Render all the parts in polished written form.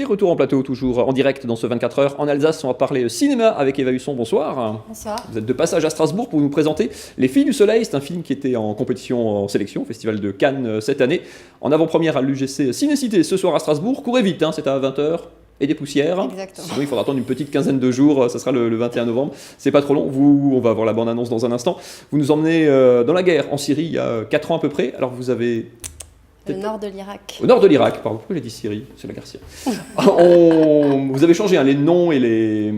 Et retour en plateau, toujours en direct dans ce 24 heures en Alsace. On va parler cinéma avec Eva Husson. Bonsoir. Bonsoir. Vous êtes de passage à Strasbourg pour nous présenter Les Filles du Soleil. C'est un film qui était en compétition en sélection au Festival de Cannes cette année. En avant-première à l'UGC Cinécité ce soir à Strasbourg. Courez vite, c'est à 20h. Et des poussières. Exactement. Sinon, il faudra attendre une petite quinzaine de jours. Ça sera le 21 novembre. C'est pas trop long. On va voir la bande-annonce dans un instant. Vous nous emmenez dans la guerre en Syrie il y a 4 ans à peu près. Alors vous avez... Le nord de l'Irak. Au nord de l'Irak, pardon. Pourquoi j'ai dit Syrie? C'est la guerre syrienne. Vous avez changé les noms et les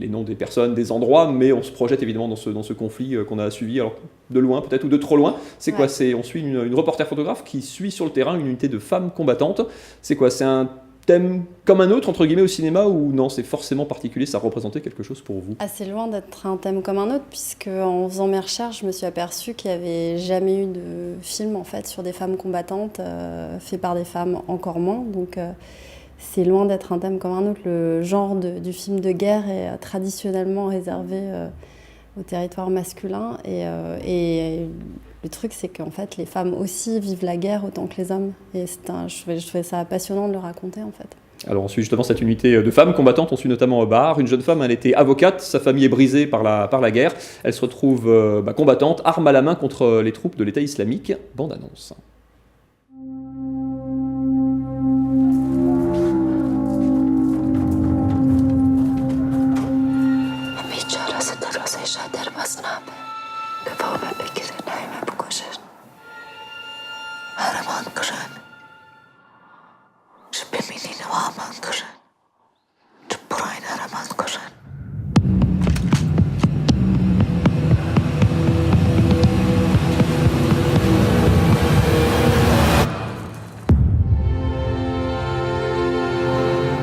noms des personnes, des endroits, mais on se projette évidemment dans ce conflit qu'on a suivi, alors de loin peut-être ou de trop loin. C'est quoi? On suit une reporter photographe qui suit sur le terrain une unité de femmes combattantes. C'est quoi? C'est un thème comme un autre, entre guillemets, au cinéma, ou non, c'est forcément particulier, ça représentait quelque chose pour vous? Assez loin d'être un thème comme un autre, puisque en faisant mes recherches, je me suis aperçue qu'il n'y avait jamais eu de film en fait, sur des femmes combattantes, fait par des femmes encore moins. Donc c'est loin d'être un thème comme un autre. Le genre du film de guerre est traditionnellement réservé au territoire masculin. Et le truc, c'est qu'en fait, les femmes aussi vivent la guerre autant que les hommes. Et je trouvais ça passionnant de le raconter, en fait. Alors on suit justement cette unité de femmes combattantes, on suit notamment Bahar, une jeune femme, elle était avocate, sa famille est brisée par la guerre, elle se retrouve combattante, arme à la main contre les troupes de l'État islamique. Bande annonce.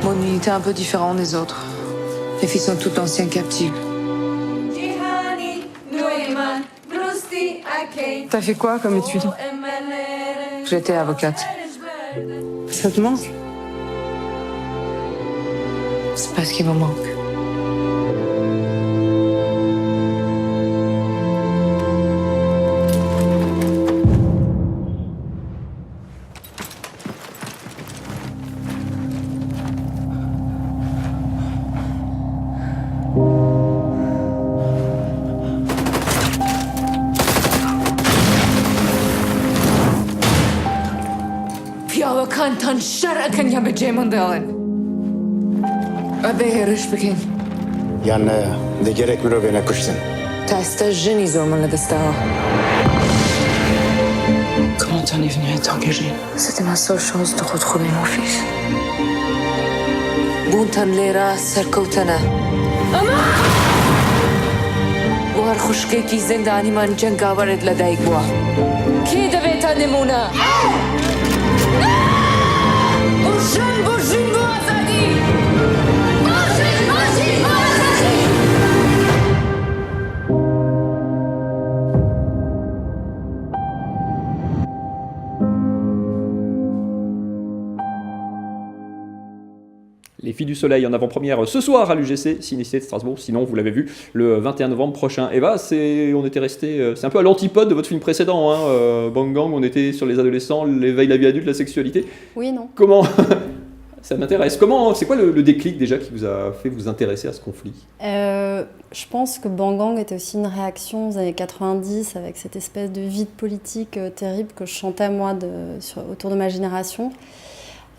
Mon unité est un peu différente des autres. Les filles sont toutes anciennes captives. T'as fait quoi comme étude? J'étais avocate. Ça te manque? C'est pas ce qui me manque. Kan şer'a kan ya beceman dağın. Abe heriş bikin. Yani de gerek mi beni kuşsun? Tasta jeni zormanla destaha. Comment t'en es venu à t'engager? C'était ma seule chance de retrouver mon fils. Buntan lera sarkotana. Ama! Bu har khushki zindani man jangavar ed ladaik bua. Ki devait animuna? Les Filles du Soleil en avant-première ce soir à l'UGC Cinécité de Strasbourg. Sinon, vous l'avez vu, le 21 novembre prochain. Eva, on était resté, c'est un peu à l'antipode de votre film précédent, Bang Gang. On était sur les adolescents, l'éveil de la vie adulte, la sexualité. Oui, non. Comment ça m'intéresse. C'est quoi le déclic déjà qui vous a fait vous intéresser à ce conflit? Je pense que Bang Gang était aussi une réaction aux années 90 avec cette espèce de vide politique terrible que je chantais moi autour de ma génération.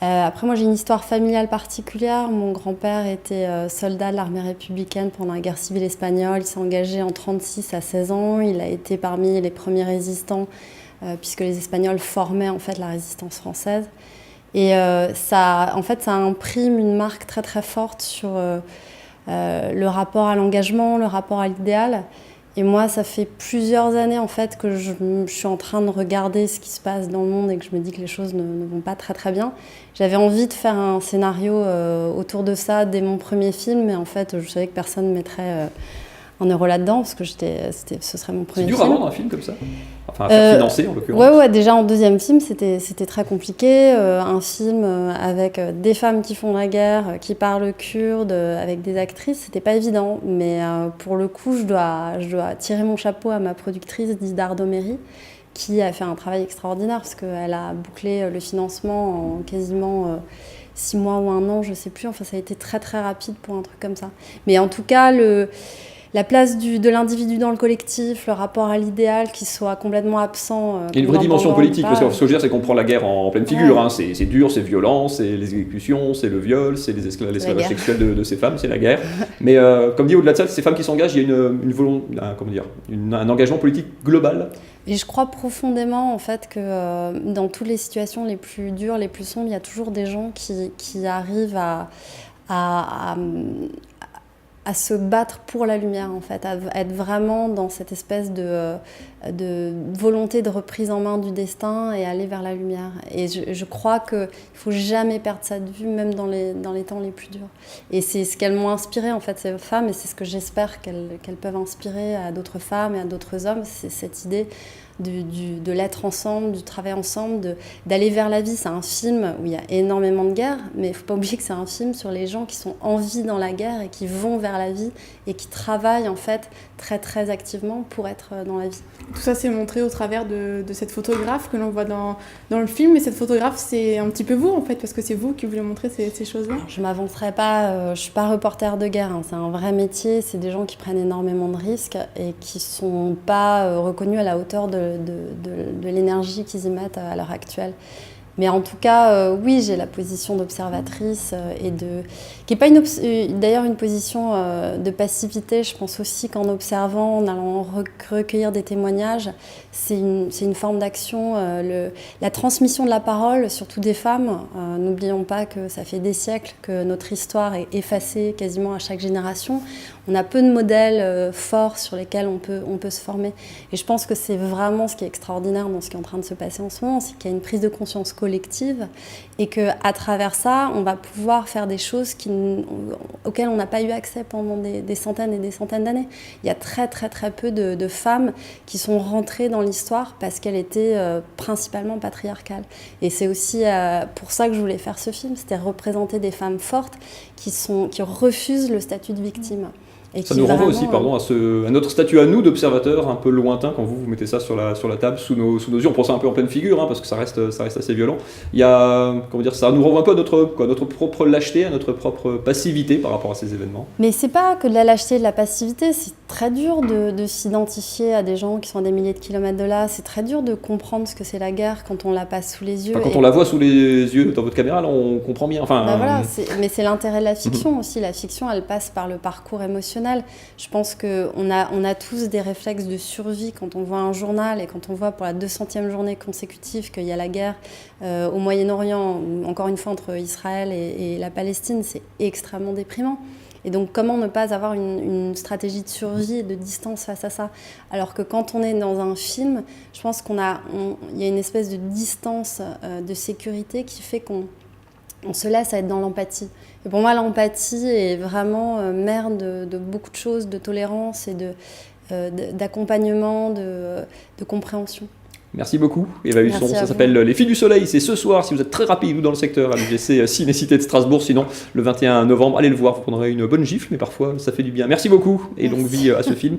Après, moi, j'ai une histoire familiale particulière. Mon grand-père était soldat de l'armée républicaine pendant la guerre civile espagnole. Il s'est engagé en 1936 à 16 ans. Il a été parmi les premiers résistants, puisque les Espagnols formaient en fait la résistance française. Et ça imprime une marque très très forte sur le rapport à l'engagement, le rapport à l'idéal. Et moi, ça fait plusieurs années en fait que je suis en train de regarder ce qui se passe dans le monde et que je me dis que les choses ne vont pas très très bien. J'avais envie de faire un scénario autour de ça dès mon premier film, mais en fait, je savais que personne ne mettrait un euro là-dedans parce que ce serait mon premier film. C'est dur à vendre un film comme ça? Enfin, à faire financer en l'occurrence. Ouais, déjà en deuxième film, c'était très compliqué. Un film avec des femmes qui font la guerre, qui parlent kurde, avec des actrices, c'était pas évident. Mais pour le coup, je dois tirer mon chapeau à ma productrice Didar Doméry, qui a fait un travail extraordinaire parce qu'elle a bouclé le financement en quasiment 6 mois ou 1 an, je sais plus. Enfin, ça a été très très rapide pour un truc comme ça. Mais en tout cas, la place de l'individu dans le collectif, le rapport à l'idéal qui soit complètement absent. Il y a une vraie dimension politique, parce que ce que je veux dire, c'est qu'on prend la guerre en pleine figure. Hein. C'est dur, c'est violent, c'est les exécutions, c'est le viol, c'est l'esclavage sexuel de ces femmes, c'est la guerre. Mais comme dit, au-delà de ça, ces femmes qui s'engagent, il y a un engagement politique global. Et je crois profondément en fait que dans toutes les situations les plus dures, les plus sombres, il y a toujours des gens qui arrivent à se battre pour la lumière, en fait, à être vraiment dans cette espèce de volonté de reprise en main du destin et aller vers la lumière. Et je crois qu'il ne faut jamais perdre ça de vue, même dans les temps les plus durs. Et c'est ce qu'elles m'ont inspiré, en fait, ces femmes, et c'est ce que j'espère qu'elles peuvent inspirer à d'autres femmes et à d'autres hommes, c'est cette idée de l'être ensemble, du travail ensemble, d'aller vers la vie. C'est un film où il y a énormément de guerre, mais il ne faut pas oublier que c'est un film sur les gens qui sont en vie dans la guerre et qui vont vers la vie et qui travaillent en fait très très activement pour être dans la vie. Tout ça c'est montré au travers de cette photographe que l'on voit dans le film, et cette photographe c'est un petit peu vous en fait, parce que c'est vous qui voulez montrer ces choses-là. Alors, je ne m'avancerai pas, je ne suis pas reporter de guerre, hein. C'est un vrai métier, c'est des gens qui prennent énormément de risques et qui ne sont pas reconnus à la hauteur de l'énergie qu'ils y mettent à l'heure actuelle. Mais en tout cas, oui, j'ai la position d'observatrice qui n'est pas d'ailleurs une position de passivité. Je pense aussi qu'en observant, en allant recueillir des témoignages, c'est une forme d'action. La transmission de la parole, surtout des femmes, n'oublions pas que ça fait des siècles que notre histoire est effacée quasiment à chaque génération. On a peu de modèles forts sur lesquels on peut se former. Et je pense que c'est vraiment ce qui est extraordinaire dans ce qui est en train de se passer en ce moment, c'est qu'il y a une prise de conscience collective et qu'à travers ça, on va pouvoir faire des choses auxquelles on n'a pas eu accès pendant des centaines et des centaines d'années. Il y a très très très peu de femmes qui sont rentrées dans l'histoire parce qu'elles étaient principalement patriarcales. Et c'est aussi pour ça que je voulais faire ce film, c'était représenter des femmes fortes qui refusent le statut de victime. Ça nous renvoie aussi à notre statut à nous d'observateurs un peu lointain quand vous mettez ça sur la table sous nos yeux. On prend ça un peu en pleine figure, hein, parce que ça reste assez violent. Il y a, ça nous renvoie un peu à notre propre lâcheté, à notre propre passivité par rapport à ces événements. Mais c'est pas que de la lâcheté et de la passivité, c'est très dur de s'identifier à des gens qui sont à des milliers de kilomètres de là. C'est très dur de comprendre ce que c'est la guerre quand on la passe sous les yeux. Enfin, quand on la voit sous les yeux dans votre caméra, là, on comprend bien. Enfin, voilà, mais c'est l'intérêt de la fiction aussi. La fiction, elle passe par le parcours émotionnel. Je pense qu'on a tous des réflexes de survie quand on voit un journal et quand on voit pour la 200e journée consécutive qu'il y a la guerre au Moyen-Orient, ou encore une fois entre Israël et la Palestine, c'est extrêmement déprimant. Et donc comment ne pas avoir une stratégie de survie et de distance face à ça? Alors que quand on est dans un film, je pense qu'il y a une espèce de distance de sécurité qui fait qu'on se laisse à être dans l'empathie. Et pour moi, l'empathie est vraiment mère de beaucoup de choses, de tolérance et d'accompagnement, de compréhension. Merci beaucoup, Eva Husson. Ça s'appelle Les Filles du Soleil. C'est ce soir, si vous êtes très rapide ou dans le secteur, à l'UGC Ciné-Cité de Strasbourg. Sinon, le 21 novembre, allez le voir. Vous prendrez une bonne gifle, mais parfois, ça fait du bien. Merci beaucoup et longue vie à ce film.